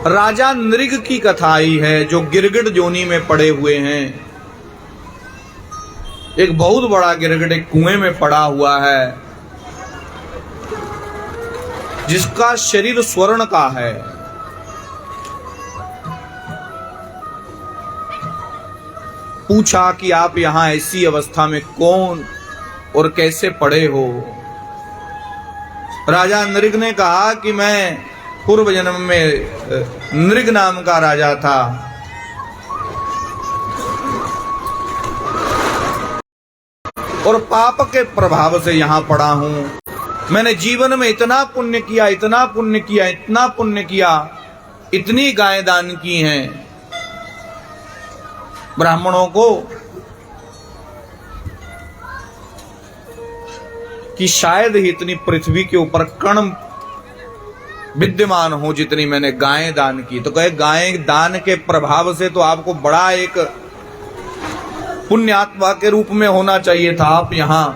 राजा नृग की कथा आई है, जो गिरगिट जोनी में पड़े हुए हैं। एक बहुत बड़ा गिरगिट एक कुएं में पड़ा हुआ है, जिसका शरीर स्वर्ण का है। पूछा कि आप यहां ऐसी अवस्था में कौन और कैसे पड़े हो? राजा नृग ने कहा कि मैं पूर्व जन्म में नृग नाम का राजा था, और पाप के प्रभाव से यहां पड़ा हूं। मैंने जीवन में इतना पुण्य किया, इतना पुण्य किया, इतना पुण्य किया, इतनी गायें दान की हैं ब्राह्मणों को कि शायद ही इतनी पृथ्वी के ऊपर कण विद्यमान हो जितनी मैंने गायें दान की। तो कहे गायें दान के प्रभाव से तो आपको बड़ा एक पुण्यात्मा के रूप में होना चाहिए था। आप यहां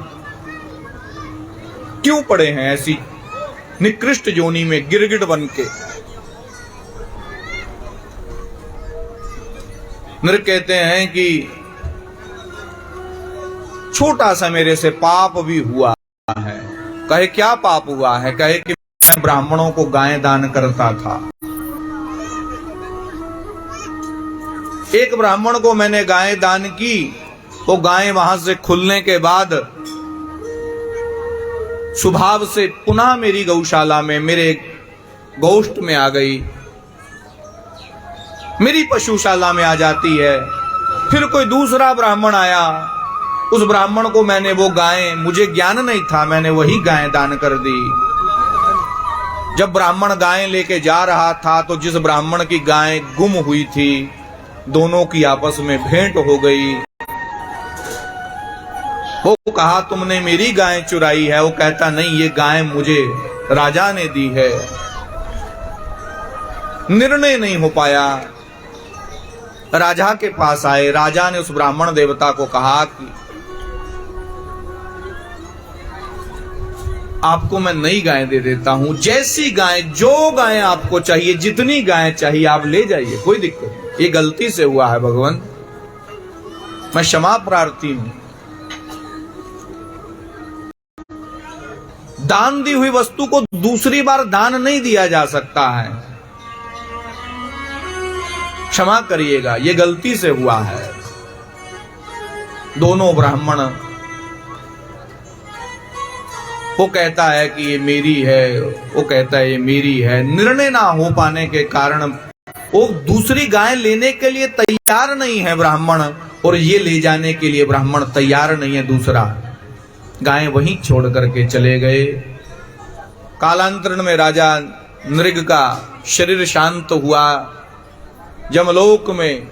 क्यों पड़े हैं ऐसी निकृष्ट जोनी में गिरगिट बन के? नृग कहते हैं कि छोटा सा मेरे से पाप भी हुआ है। कहे क्या पाप हुआ है? कहे कि मैं ब्राह्मणों को गायें दान करता था। एक ब्राह्मण को मैंने गायें दान की, वो गायें वहां से खुलने के बाद स्वभाव से पुनः मेरी गौशाला में, मेरे गोष्ठ में आ गई, मेरी पशुशाला में आ जाती है। फिर कोई दूसरा ब्राह्मण आया, उस ब्राह्मण को मैंने वो गायें, मुझे ज्ञान नहीं था, मैंने वही गायें दान कर दी। जब ब्राह्मण गायें लेके जा रहा था तो जिस ब्राह्मण की गायें गुम हुई थी, दोनों की आपस में भेंट हो गई। वो कहा तुमने मेरी गायें चुराई है? वो कहता नहीं, ये गायें मुझे राजा ने दी है। निर्णय नहीं हो पाया। राजा के पास आए। राजा ने उस ब्राह्मण देवता को कहा कि आपको मैं नई गायें दे देता हूं, जैसी गायें, जो गायें आपको चाहिए, जितनी गायें चाहिए आप ले जाइए, कोई दिक्कत नहीं। ये गलती से हुआ है भगवान, मैं क्षमा प्रार्थी हूं। दान दी हुई वस्तु को दूसरी बार दान नहीं दिया जा सकता है, क्षमा करिएगा, ये गलती से हुआ है। दोनों ब्राह्मण, वो कहता है कि ये मेरी है, वो कहता है ये मेरी है। निर्णय ना हो पाने के कारण वो दूसरी गाय लेने के लिए तैयार नहीं है ब्राह्मण, और ये ले जाने के लिए ब्राह्मण तैयार नहीं है दूसरा। गाय वहीं छोड़ करके चले गए। कालांतरण में राजा नृग का शरीर शांत हुआ। जमलोक में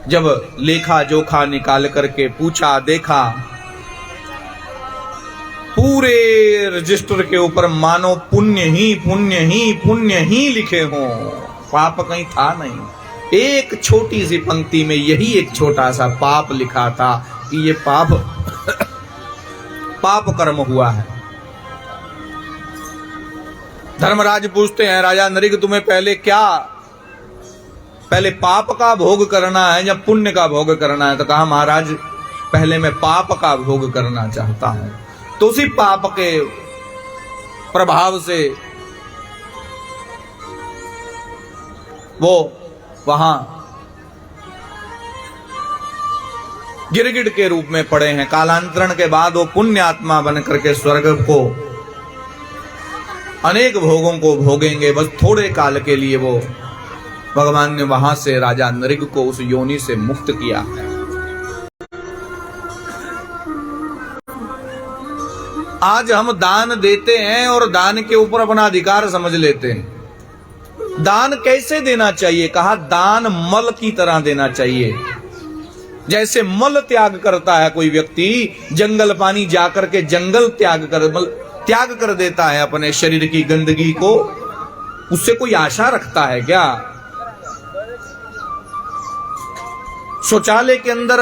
जब लेखा जोखा निकाल करके पूछा, देखा, पूरे रजिस्टर के ऊपर मानो पुण्य ही पुण्य ही पुण्य ही लिखे हों, पाप कहीं था नहीं। एक छोटी सी पंक्ति में यही एक छोटा सा पाप लिखा था कि ये पाप कर्म हुआ है। धर्मराज पूछते हैं, राजा नृग तुम्हें पहले पाप का भोग करना है या पुण्य का भोग करना है? तो कहा महाराज पहले मैं पाप का भोग करना चाहता हूं। तो उसी पाप के प्रभाव से वो वहां गिरगिट के रूप में पड़े हैं। कालांतरण के बाद वो पुण्य आत्मा बन करके स्वर्ग को, अनेक भोगों को भोगेंगे। बस थोड़े काल के लिए वो भगवान ने वहां से राजा नृग को उस योनि से मुक्त किया है। आज हम दान देते हैं और दान के ऊपर अपना अधिकार समझ लेते हैं। दान कैसे देना चाहिए? कहा दान मल की तरह देना चाहिए। जैसे मल त्याग करता है कोई व्यक्ति, जंगल पानी जाकर के जंगल त्याग कर देता है अपने शरीर की गंदगी को, उससे कोई आशा रखता है क्या? शौचालय के अंदर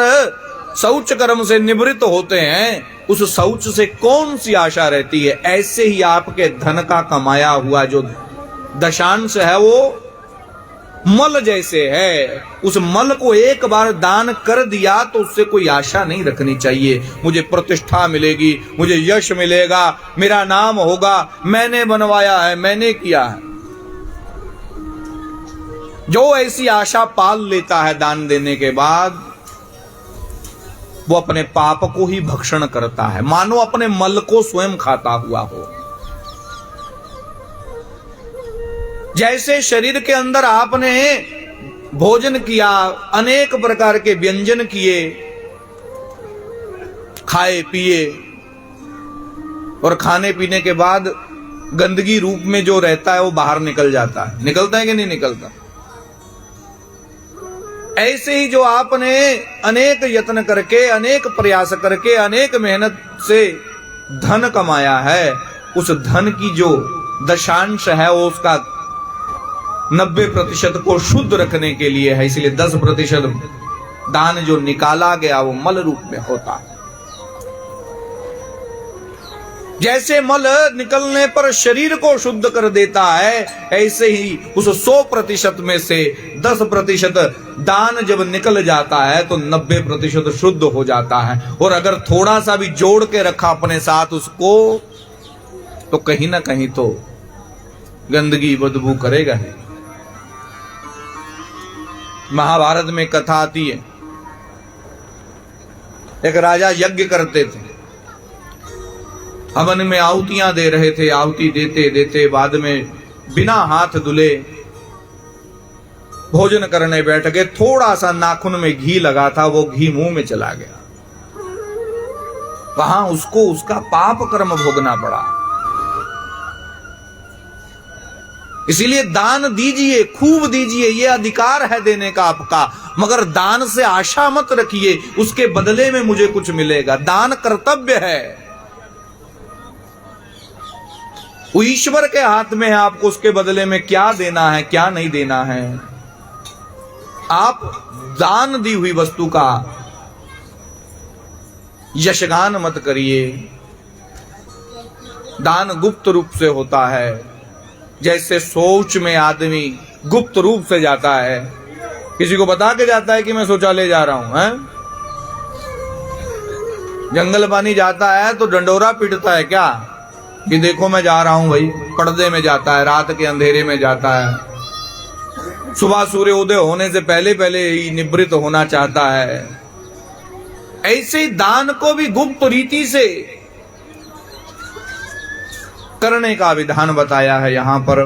शौच कर्म से निवृत्त होते हैं, उस शौच से कौन सी आशा रहती है। ऐसे ही आपके धन का कमाया हुआ जो दशांश है वो मल जैसे है। उस मल को एक बार दान कर दिया तो उससे कोई आशा नहीं रखनी चाहिए। मुझे प्रतिष्ठा मिलेगी, मुझे यश मिलेगा, मेरा नाम होगा, मैंने बनवाया है, मैंने किया है। जो ऐसी आशा पाल लेता है दान देने के बाद, वो अपने पाप को ही भक्षण करता है, मानो अपने मल को स्वयं खाता हुआ हो। जैसे शरीर के अंदर आपने भोजन किया, अनेक प्रकार के व्यंजन किए, खाए पिए, और खाने पीने के बाद गंदगी रूप में जो रहता है वो बाहर निकल जाता है। निकलता है कि नहीं निकलता? ऐसे ही जो आपने अनेक यत्न करके, अनेक प्रयास करके, अनेक मेहनत से धन कमाया है, उस धन की जो दशांश है वो उसका 90% को शुद्ध रखने के लिए है। इसलिए 10% दान जो निकाला गया वो मल रूप में होता है। जैसे मल निकलने पर शरीर को शुद्ध कर देता है, ऐसे ही उस 100% में से 10% दान जब निकल जाता है तो 90% शुद्ध हो जाता है। और अगर थोड़ा सा भी जोड़ के रखा अपने साथ उसको, तो कहीं ना कहीं तो गंदगी बदबू करेगा ही। महाभारत में कथा आती है, एक राजा यज्ञ करते थे, हवन में आहुतियां दे रहे थे। आहुति देते देते बाद में बिना हाथ धुले भोजन करने बैठ गए। थोड़ा सा नाखून में घी लगा था, वो घी मुंह में चला गया। वहां उसको उसका पाप कर्म भोगना पड़ा। इसीलिए दान दीजिए, खूब दीजिए, ये अधिकार है देने का आपका, मगर दान से आशा मत रखिए उसके बदले में मुझे कुछ मिलेगा। दान कर्तव्य है, वो ईश्वर के हाथ में है आपको उसके बदले में क्या देना है क्या नहीं देना है। आप दान दी हुई वस्तु का यशगान मत करिए। दान गुप्त रूप से होता है, जैसे शौच में आदमी गुप्त रूप से जाता है, किसी को बता के जाता है कि मैं शौचालय जा रहा हूं, हैं? जंगल पानी जाता है तो डंडोरा पीटता है क्या कि देखो मैं जा रहा हूं भाई। पर्दे में जाता है, रात के अंधेरे में जाता है, सुबह सूर्य उदय होने से पहले पहले ही निवृत्त होना चाहता है। ऐसे ही दान को भी गुप्त रीति से करने का विधान बताया है यहां पर।